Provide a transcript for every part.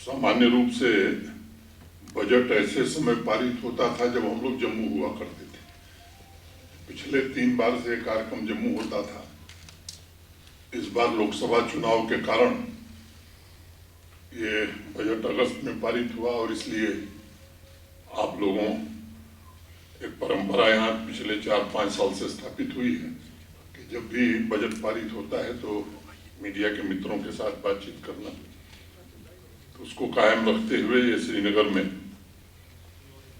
सामान्य रूप से बजट ऐसे समय पारित होता था जब हम लोग जम्मू हुआ करते थे। पिछले 3 बार से कार्यक्रम जम्मू होता था। इस बार लोकसभा चुनाव के कारण ये बजट अगस्त में पारित हुआ और इसलिए आप लोगों एक परंपरा यहाँ पिछले 4-5 साल से स्थापित हुई है कि जब भी बजट पारित होता है तो मीडिया के मित्रों के साथ बातचीत करना, तो उसको कायम रखते हुए ये श्रीनगर में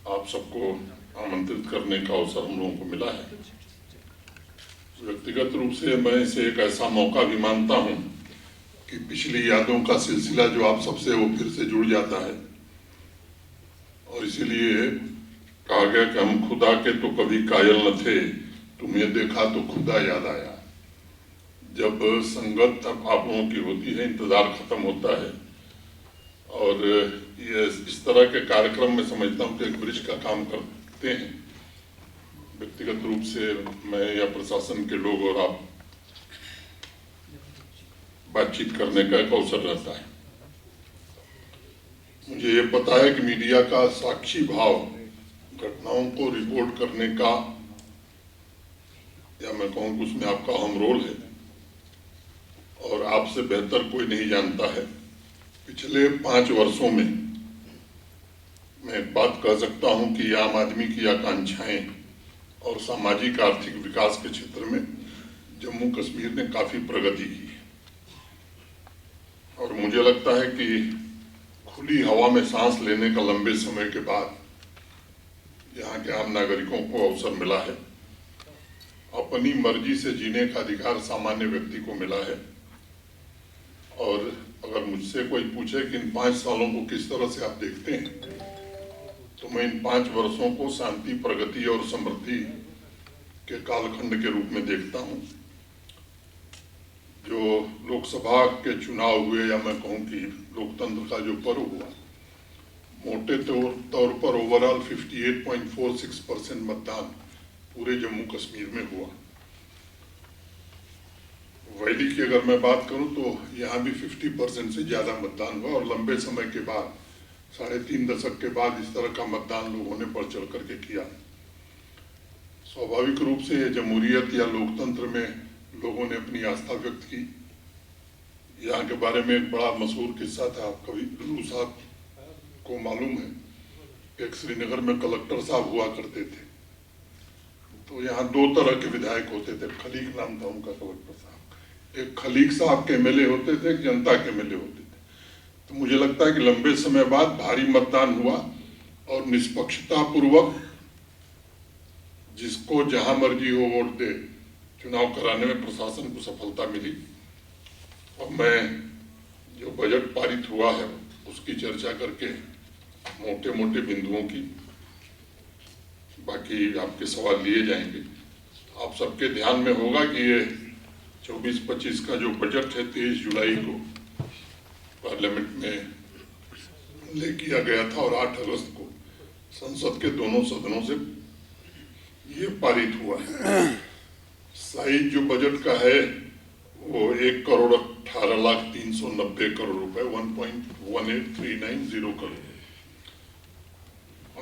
आप सबको आमंत्रित करने का अवसर हम लोगों को मिला है। व्यक्तिगत रूप से मैं इसे एक ऐसा मौका भी मानता हूँ कि पिछली यादों का सिलसिला जो आप सबसे वो फिर से जुड़ जाता है, और इसीलिए कहा गया कि हम खुदा के तो कभी कायल न थे, तुम्हें देखा तो खुदा याद आया। जब संगत आप लोगों की होती है, इंतजार खत्म होता है, और ये इस तरह के कार्यक्रम में समझता हूँ कि एक ब्रिज का काम करते हैं। व्यक्तिगत रूप से मैं या प्रशासन के लोग और आप बातचीत करने का एक अवसर रहता है। मुझे ये पता है कि मीडिया का साक्षी भाव घटनाओं को रिपोर्ट करने का, या मैं कहूँ कि उसमें आपका अहम रोल है, और आपसे बेहतर कोई नहीं जानता है। पिछले 5 वर्षों में मैं एक बात कह सकता हूँ कि आम आदमी की आकांक्षाएं और सामाजिक आर्थिक विकास के क्षेत्र में जम्मू कश्मीर ने काफी प्रगति की है। और मुझे लगता है कि खुली हवा में सांस लेने का लंबे समय के बाद यहाँ के आम नागरिकों को अवसर मिला है। अपनी मर्जी से जीने का अधिकार सामान्य व्यक्ति को मिला है। और अगर मुझसे कोई पूछे कि इन 5 सालों को किस तरह से आप देखते हैं, तो मैं इन 5 वर्षों को शांति, प्रगति और समृद्धि के कालखंड के रूप में देखता हूँ। जो लोकसभा के चुनाव हुए, या मैं कहूँ कि लोकतंत्र का जो पर्व हुआ, मोटे तौर पर ओवरऑल 58.46% मतदान पूरे जम्मू कश्मीर में हुआ। वैली की अगर मैं बात करूं तो यहाँ भी 50% से ज़्यादा मतदान हुआ, और लंबे समय के बाद 3.5 दशक के बाद इस तरह का मतदान लोगों ने बढ़ चढ़ करके किया। स्वाभाविक रूप से ये जमहूरियत या लोकतंत्र में लोगों ने अपनी आस्था व्यक्त की। यहाँ के बारे में एक बड़ा मशहूर किस्सा था, कभी लल्लू साहब को मालूम है। एक श्रीनगर में कलेक्टर साहब हुआ करते थे, तो यहाँ 2 तरह के विधायक होते थे। खलीक नाम था उनका कलेक्टर साहब। एक खलीक साहब के एमएलए होते थे, एक जनता के एमएलए होते थे। तो मुझे लगता है कि लंबे समय बाद भारी मतदान हुआ और निष्पक्षता पूर्वक जिसको जहां मर्जी हो वोट दे चुनाव कराने में प्रशासन को सफलता मिली। और मैं जो बजट पारित हुआ है उसकी चर्चा करके मोटे मोटे बिंदुओं की, बाकी आपके सवाल लिए जाएंगे। आप सबके ध्यान में होगा कि ये 24-25 का जो बजट है 23 जुलाई को पार्लियामेंट में ले किया गया था, और 8 अगस्त को संसद के दोनों सदनों से ये पारित हुआ है। साइज जो बजट का है वो 1,18,03,90 करोड़ रुपए, 1.18390 करोड़।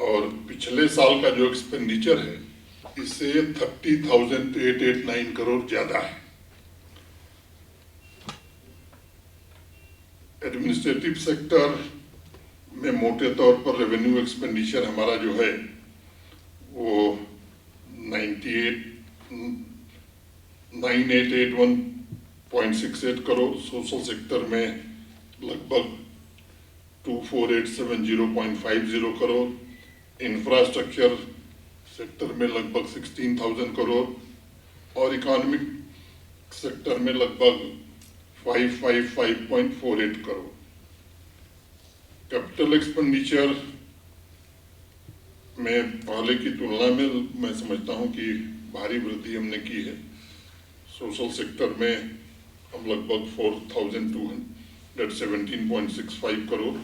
और पिछले साल का जो एक्सपेंडिचर है इससे 30,889 करोड़ ज्यादा है। एडमिनिस्ट्रेटिव सेक्टर में मोटे तौर पर रेवेन्यू एक्सपेंडिचर हमारा जो है वो 9881.68 करोड़, सोशल सेक्टर में लगभग 24,870.50 करोड़, इंफ्रास्ट्रक्चर सेक्टर में लगभग 16,000 करोड़, और इकोनॉमिक सेक्टर में लगभग 555.48 करोड़। कैपिटल एक्सपेंडिचर में पहले की तुलना में मैं समझता हूं कि भारी वृद्धि हमने की है। सोशल सेक्टर में हम लगभग 4,217.65 करोड़,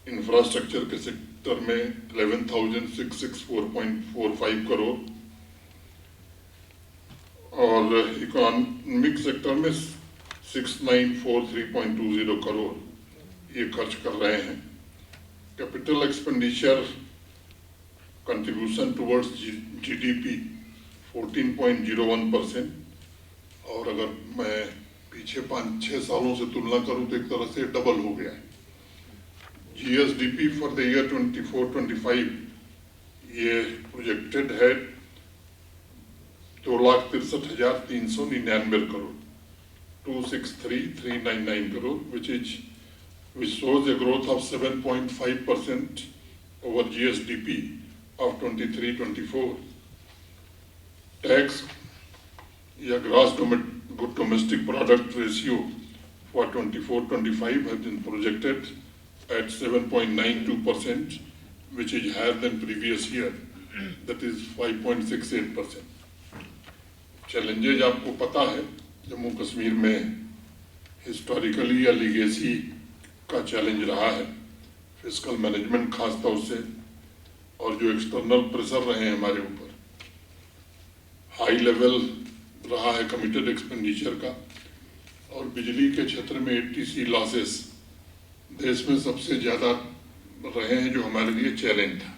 इंफ्रास्ट्रक्चर के सेक्टर में 11,664.45 करोड़, और इकोनॉमिक सेक्टर में 6,943.20 करोड़। ये खर्च कर रहे हैं। Capital expenditure contribution towards GDP 14.01%, और अगर मैं पीछे 5-6 सालों से तुलना करूं तो एक तरह से डबल हो गया है। जीएसडीपी फॉर द ईयर 24-25 ये प्रोजेक्टेड है 2,63,399 crore, 263,399 crore, which shows a growth of 7.5% over GSDP of 23-24. Tax या gross domestic product ratio for 24-25 has been projected at 7.92%, which is higher than previous year, that is 5.68%. Challenges आपको पता है, जम्मू कश्मीर में historically या legacy का challenge रहा है, fiscal management खास तौर से, और जो एक्सटर्नल प्रेशर रहे हैं हमारे ऊपर, हाई लेवल रहा है कमिटेड एक्सपेंडिचर का, और बिजली के क्षेत्र में एटीसी लॉसेस देश में सबसे ज़्यादा रहे हैं, जो हमारे लिए चैलेंज था,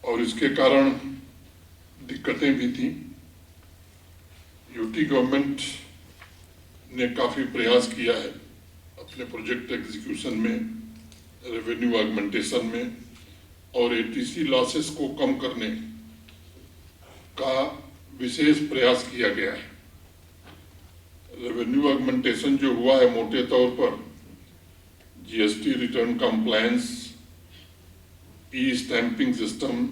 और इसके कारण दिक्कतें भी थी। यूटी गवर्नमेंट ने काफ़ी प्रयास किया है अपने प्रोजेक्ट एग्जीक्यूशन में, रेवेन्यू ऑगमेंटेशन में, और एटीसी लॉसेस को कम करने का विशेष प्रयास किया गया है। रेवेन्यू ऑगमेंटेशन जो हुआ है मोटे तौर पर जीएसटी रिटर्न कंप्लायंस, ई स्टैंपिंग सिस्टम,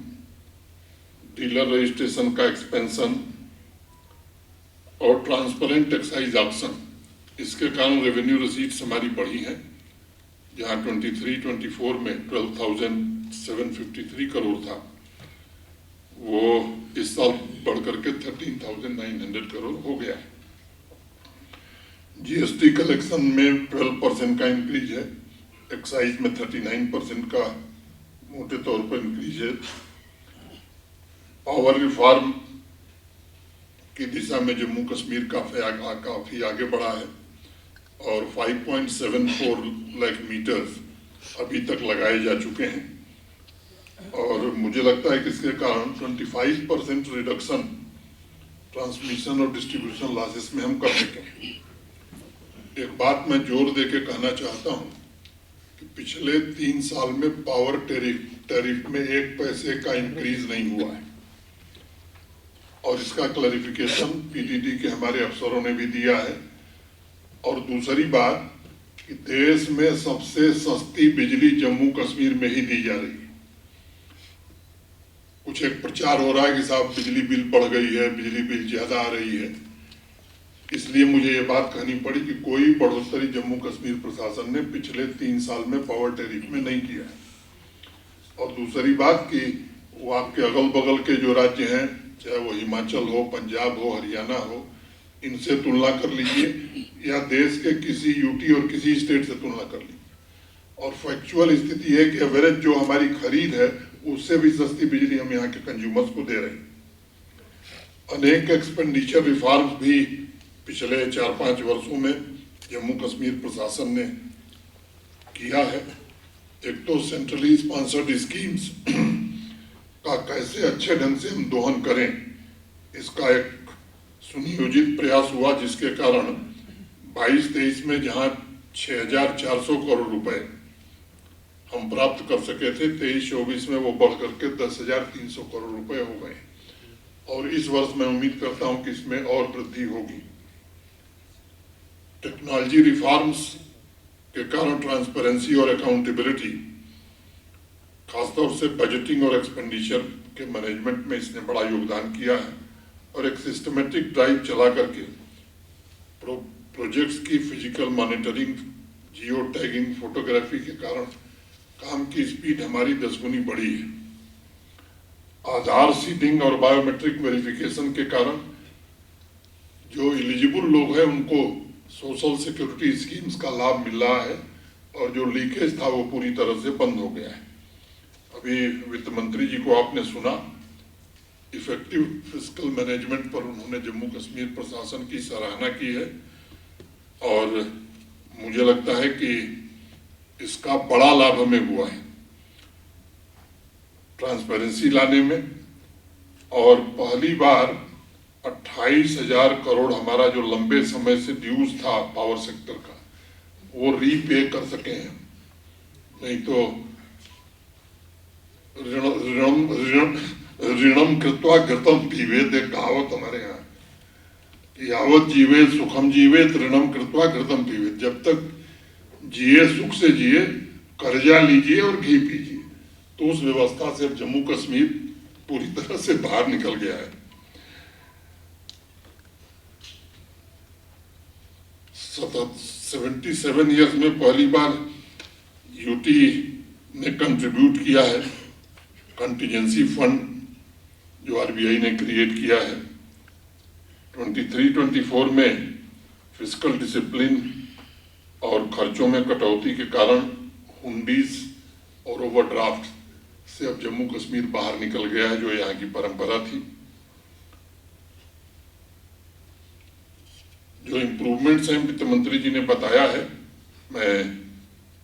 डीलर रजिस्ट्रेशन का एक्सपेंशन और ट्रांसपेरेंट एक्साइज ऑप्शन, इसके कारण रेवेन्यू रिसीट्स हमारी बढ़ी हैं, जहां 23-24 में 12,753 करोड़ था, वो इस साल बढ़ करके 13,900 करोड़ हो गया है। जीएसटी कलेक्शन में 12% का इंक्रीज है, एक्साइज में 39% का मोटे तौर पर इंक्रीज है। पावर रिफॉर्म की दिशा में जम्मू कश्मीर काफ़ी आगे बढ़ा है, और 5.74 लाख मीटर्स अभी तक लगाए जा चुके हैं, और मुझे लगता है कि इसके कारण 25% रिडक्शन ट्रांसमिशन और डिस्ट्रीब्यूशन लॉसेस में हम कर सकें। एक बात मैं जोर दे के कहना चाहता हूं कि पिछले 3 साल में पावर टैरिफ में 1 पैसे का इंक्रीज नहीं हुआ है, और इसका क्लैरिफिकेशन पीडीडी के हमारे अफसरों ने भी दिया है। और दूसरी बात कि देश में सबसे सस्ती बिजली जम्मू कश्मीर में ही दी जा रही है। कुछ एक प्रचार हो रहा है कि साहब बिजली बिल बढ़ गई है, बिजली बिल ज्यादा आ रही है, इसलिए मुझे ये बात कहनी पड़ी कि कोई बढ़ोतरी जम्मू कश्मीर प्रशासन ने पिछले 3 साल में पावर टैरिफ में नहीं किया है। और दूसरी बात कि वो आपके अगल बगल के जो राज्य हैं, चाहे वो हिमाचल हो, पंजाब हो, हरियाणा हो, इनसे तुलना कर लीजिए, या देश के किसी यूटी और किसी स्टेट से तुलना कर लीजिए, और फैक्चुअल स्थिति है कि एवरेज जो हमारी खरीद है उससे भी सस्ती बिजली हम यहाँ के कंज्यूमर्स को दे रहे हैं। अनेक एक्सपेंडिचर रिफॉर्म्स भी पिछले 4-5 वर्षों में जम्मू कश्मीर प्रशासन ने किया है। एक तो सेंट्रली स्पॉन्सर्ड स्कीम्स का कैसे अच्छे ढंग से हम दोहन करें, इसका एक सुनियोजित प्रयास हुआ, जिसके कारण 22-23 में जहां 6,400 करोड़ रुपए हम प्राप्त कर सके थे, 23-24 में वो बढ़ करके 10,300 करोड़ रुपए हो गए, और इस वर्ष मैं उम्मीद करता हूं कि इसमें और वृद्धि होगी। टेक्नोलॉजी रिफॉर्म्स के कारण ट्रांसपेरेंसी और अकाउंटेबिलिटी, खासतौर से बजटिंग और एक्सपेंडिचर के मैनेजमेंट में इसने बड़ा योगदान किया है, और एक सिस्टमेटिक ड्राइव चला करके प्रोजेक्ट्स की physical monitoring, geo tagging, photography के कारण काम की स्पीड हमारी 10 गुनी बढ़ी है। आधार सीडिंग और बायोमेट्रिक वेरिफिकेशन के कारण जो एलिजिबल लोग हैं उनको सोशल सिक्योरिटी स्कीम्स का लाभ मिल रहा है, और जो लीकेज था वो पूरी तरह से बंद हो गया है। अभी वित्त मंत्री जी को आपने सुना, इफेक्टिव फिस्कल मैनेजमेंट पर उन्होंने जम्मू कश्मीर प्रशासन की सराहना की है, और मुझे लगता है कि इसका बड़ा लाभ हमें हुआ है ट्रांसपेरेंसी लाने में, और पहली बार 28,000 करोड़ हमारा जो लंबे समय से ड्यूज था पावर सेक्टर का, वो रीपे कर सके हैं। नहीं तो ऋणम कृत्वा घृतम पीवेत, एक कहावत हमारे यहाँ, यावत जीवे सुखम जीवे ऋणम कृत्वा घृतम पीवेत। जब तक जिए सुख से जिए, कर्जा लीजिए और घी पीजिए। तो उस व्यवस्था से अब जम्मू कश्मीर पूरी तरह से बाहर निकल गया है। 77 ईयर्स में पहली बार यूटी ने कंट्रीब्यूट किया है कंटीजेंसी फंड जो आरबीआई ने क्रिएट किया है। 23-24 में फिस्कल डिसिप्लिन और खर्चों में कटौती के कारण हुंडीज और ओवरड्राफ्ट से अब जम्मू कश्मीर बाहर निकल गया है, जो यहाँ की परंपरा थी। जो इम्प्रूवमेंट्स हैं वित्त मंत्री जी ने बताया है, मैं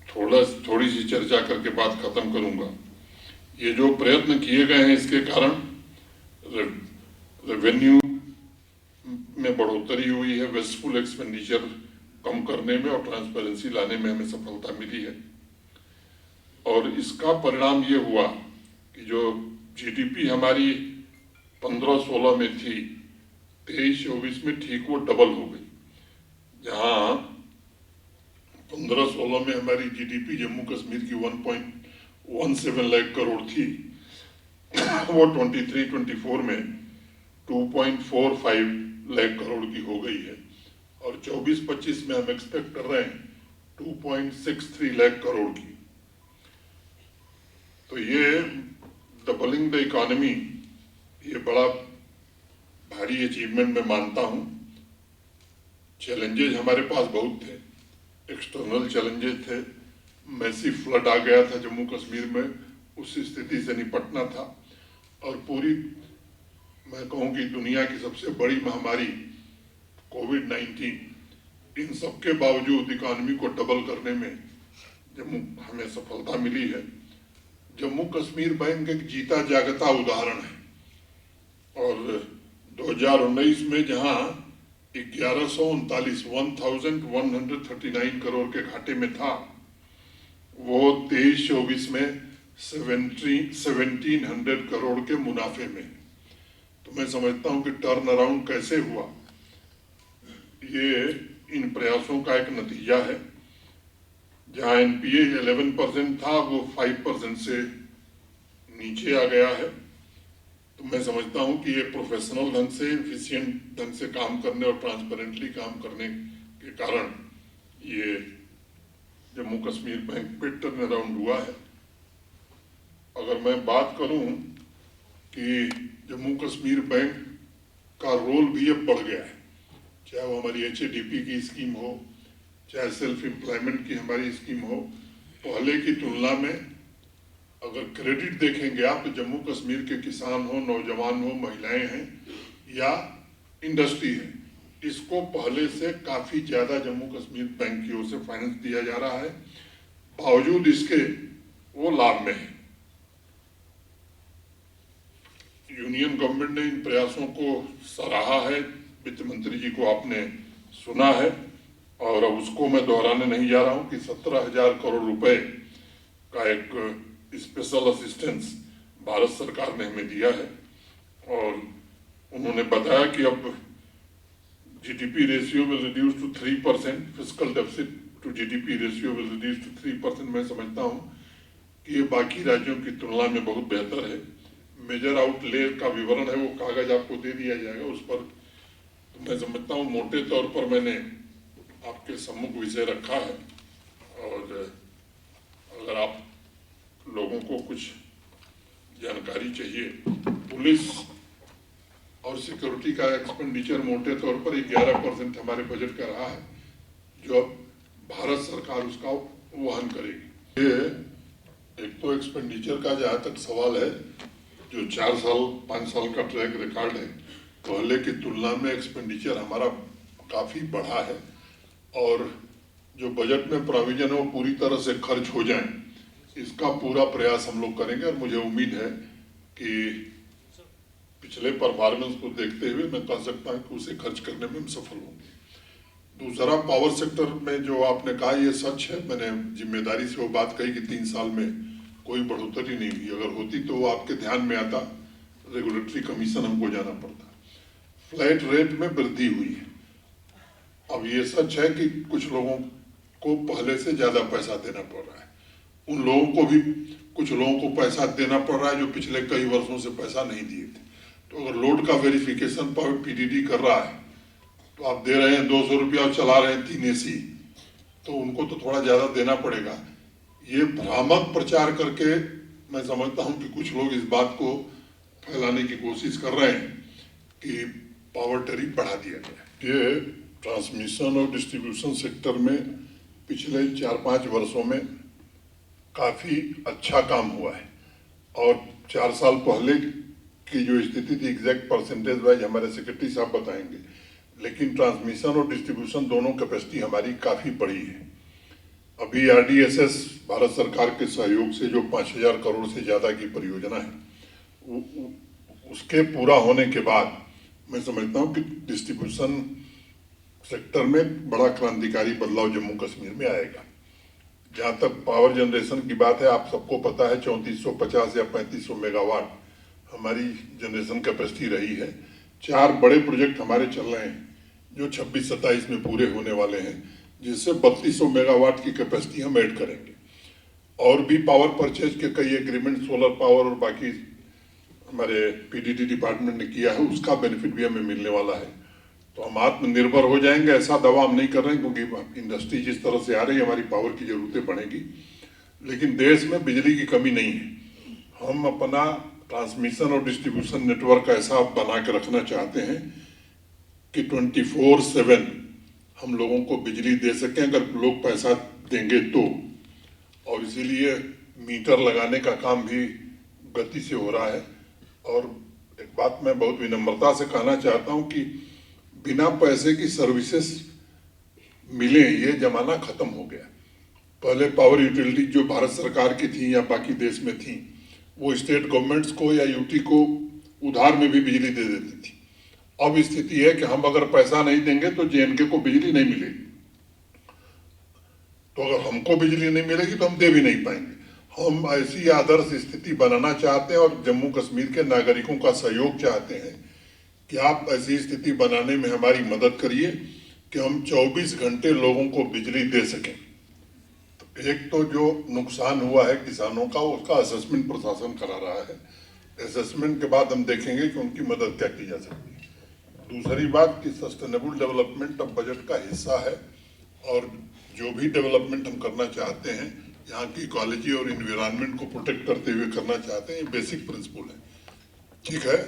थोड़ी सी चर्चा करके बात खत्म करूंगा। ये जो प्रयत्न किए गए हैं, इसके कारण रेवेन्यू में बढ़ोतरी हुई है, वेस्टफुल एक्सपेंडिचर कम करने में और ट्रांसपेरेंसी लाने में हमें सफलता मिली है। और इसका परिणाम ये हुआ कि जो जीडीपी हमारी 15-16 में थी, 23-24 में ठीक वो डबल हो गई। जहां 15-16 में हमारी जीडीपी जम्मू कश्मीर की 1.17 लाख करोड़ थी, वो 23-24 में 2.45 लाख करोड़ की हो गई है। और 24-25 में हम एक्सपेक्ट कर रहे हैं 2.63 लाख करोड़ की। तो ये डबलिंग द इकोनॉमी, ये बड़ा भारी अचीवमेंट मैं मानता हूं। चैलेंजेस हमारे पास बहुत थे, एक्सटर्नल चैलेंजेस थे, मैसिव फ्लड आ गया था जम्मू कश्मीर में, उस स्थिति से निपटना था। और पूरी, मैं कहूँ कि दुनिया की सबसे बड़ी महामारी कोविड-19, इन सब के बावजूद इकोनॉमी को डबल करने में हमें सफलता मिली है। जम्मू कश्मीर बैंक एक जीता जागता उदाहरण है। और 2019 में जहां 1139 करोड़ के घाटे में था, वो 23-24 में 1700 करोड़ के मुनाफे में। तो मैं समझता हूं कि टर्न अराउंड कैसे हुआ, ये इन प्रयासों का एक नतीजा है। जहां एनपीए 11% था, वो 5% से नीचे आ गया है। तो मैं समझता हूं कि ये प्रोफेशनल ढंग से, एफिशिएंट ढंग से काम करने और ट्रांसपेरेंटली काम करने के कारण ये जम्मू कश्मीर बैंक पे टर्न अराउंड हुआ है। अगर मैं बात करूं कि जम्मू कश्मीर बैंक का रोल भी अब बढ़ गया है, चाहे वो हमारी एचएडीपी की स्कीम हो, चाहे सेल्फ एम्प्लॉयमेंट की हमारी स्कीम हो। पहले की तुलना में अगर क्रेडिट देखेंगे आप, तो जम्मू कश्मीर के किसान हो, नौजवान हो, महिलाएं हैं या इंडस्ट्री है, इसको पहले से काफी ज्यादा जम्मू कश्मीर बैंक की ओर से फाइनेंस दिया जा रहा है। बावजूद इसके वो लाभ में है। यूनियन गवर्नमेंट ने इन प्रयासों को सराहा है, वित्त मंत्री जी को आपने सुना है, और अब उसको मैं दोहराने नहीं जा रहा हूं कि 17,000 करोड़ रुपए का एक स्पेशल असिस्टेंस भारत सरकार ने हमें दिया है। और उन्होंने बताया कि अब GDP ratio will reduce to 3%, fiscal deficit to GDP ratio will reduce to 3%। मैं समझता हूं कि ये बाकी राज्यों की तुलना में बहुत बेहतर है। मेजर आउटले का विवरण है, वो कागज आपको दे दिया जाएगा उस पर। तो मैं समझता हूँ मोटे तौर पर मैंने आपके सम्मुख विषय रखा है। और अगर आप लोगों को कुछ जानकारी चाहिए, पुलिस और सिक्योरिटी का एक्सपेंडिचर मोटे तौर पर 11% हमारे बजट का रहा है, जो अब भारत सरकार उसका वहन करेगी। ये एक तो एक्सपेंडिचर का जहाँ तक सवाल है, जो 4-5 साल का ट्रैक रिकॉर्ड है, पहले की तुलना में एक्सपेंडिचर हमारा काफी बढ़ा है। और जो बजट में प्रोविजन है वो पूरी तरह से खर्च हो जाए, इसका पूरा प्रयास हम लोग करेंगे। और मुझे उम्मीद है कि पिछले परफॉर्मेंस को देखते हुए मैं कह सकता हूं कि उसे खर्च करने में हम सफल होंगे। दूसरा, पावर सेक्टर में जो आपने कहा ये सच है। मैंने जिम्मेदारी से वो बात कही कि 3 साल में कोई बढ़ोतरी नहीं हुई। अगर होती तो वो आपके ध्यान में आता, रेगुलेटरी कमीशन हमको जाना पड़ता। फ्लैट रेट में वृद्धि हुई है। अब ये सच है कि कुछ लोगों को पहले से ज्यादा पैसा देना पड़ रहा है, उन लोगों को भी कुछ लोगों को पैसा देना पड़ रहा है जो पिछले कई वर्षों से पैसा नहीं दिए थे। तो अगर लोड का वेरिफिकेशन पीडीडी कर रहा है तो आप दे रहे हैं 200 रुपया और चला रहे हैं 3 एसी, तो उनको तो थोड़ा ज्यादा देना पड़ेगा। ये भ्रामक प्रचार करके मैं समझता हूं कि कुछ लोग इस बात को फैलाने की कोशिश कर रहे हैं कि पावर टैरिफ बढ़ा दिया गया। ये ट्रांसमिशन और डिस्ट्रीब्यूशन सेक्टर में पिछले 4-5 वर्षों में काफी अच्छा काम हुआ है। और 4 साल पहले की जो स्थिति थी, एग्जैक्ट परसेंटेज वाइज हमारे सेक्रेटरी साहब बताएंगे, लेकिन ट्रांसमिशन और डिस्ट्रीब्यूशन दोनों कैपेसिटी हमारी काफी बड़ी है। अभी आरडीएसएस भारत सरकार के सहयोग से जो 5000 करोड़ से ज्यादा की परियोजना है, उसके पूरा होने के बाद मैं समझता हूं कि डिस्ट्रीब्यूशन सेक्टर में बड़ा क्रांतिकारी बदलाव जम्मू कश्मीर में आएगा। जहां तक पावर जनरेशन की बात है, आप सबको पता है 3450 या 3500 मेगावाट हमारी जनरेशन कैपेसिटी रही है। 4 बड़े प्रोजेक्ट हमारे चल रहे हैं जो 26-27 में पूरे होने वाले हैं, जिससे 3200 मेगावाट की कैपेसिटी हम ऐड करेंगे। और भी पावर परचेज के कई एग्रीमेंट सोलर पावर और बाकी हमारे पीडीडी डिपार्टमेंट ने किया है, उसका बेनिफिट भी हमें मिलने वाला है। तो हम आत्मनिर्भर हो जाएंगे, ऐसा दावा हम नहीं कर रहे हैं, क्योंकि इंडस्ट्री जिस तरह से आ रही है हमारी पावर की जरूरतें बढ़ेगी। लेकिन देश में बिजली की कमी नहीं है। हम अपना ट्रांसमिशन और डिस्ट्रीब्यूशन नेटवर्क ऐसा बना के रखना चाहते हैं कि 24/7 हम लोगों को बिजली दे सकें, अगर लोग पैसा देंगे तो। और इसीलिए मीटर लगाने का काम भी गति से हो रहा है। और एक बात मैं बहुत विनम्रता से कहना चाहता हूं कि बिना पैसे की सर्विसेज मिले, ये जमाना खत्म हो गया। पहले पावर यूटिलिटी जो भारत सरकार की थी या बाकी देश में थी, वो स्टेट गवर्नमेंट्स को या यूटी को उधार में भी बिजली दे देती थी। अब स्थिति है कि हम अगर पैसा नहीं देंगे तो जेएनके को बिजली नहीं मिलेगी। तो अगर हमको बिजली नहीं मिलेगी तो हम दे भी नहीं पाएंगे। हम ऐसी आदर्श स्थिति बनाना चाहते हैं और जम्मू कश्मीर के नागरिकों का सहयोग चाहते हैं कि आप ऐसी स्थिति बनाने में हमारी मदद करिए कि हम 24 घंटे लोगों को बिजली दे सकें। तो एक तो जो नुकसान हुआ है किसानों का, उसका असेसमेंट प्रशासन करा रहा है। असेसमेंट के बाद हम देखेंगे कि उनकी मदद क्या की जा सकती है। दूसरी बात कि सस्टेनेबल डेवलपमेंट अब बजट का हिस्सा है, और जो भी डेवलपमेंट हम करना चाहते हैं, यहाँ की इकोलॉजी और इन्वायरमेंट को प्रोटेक्ट करते हुए करना चाहते हैं, ये बेसिक प्रिंसिपल है। ठीक है।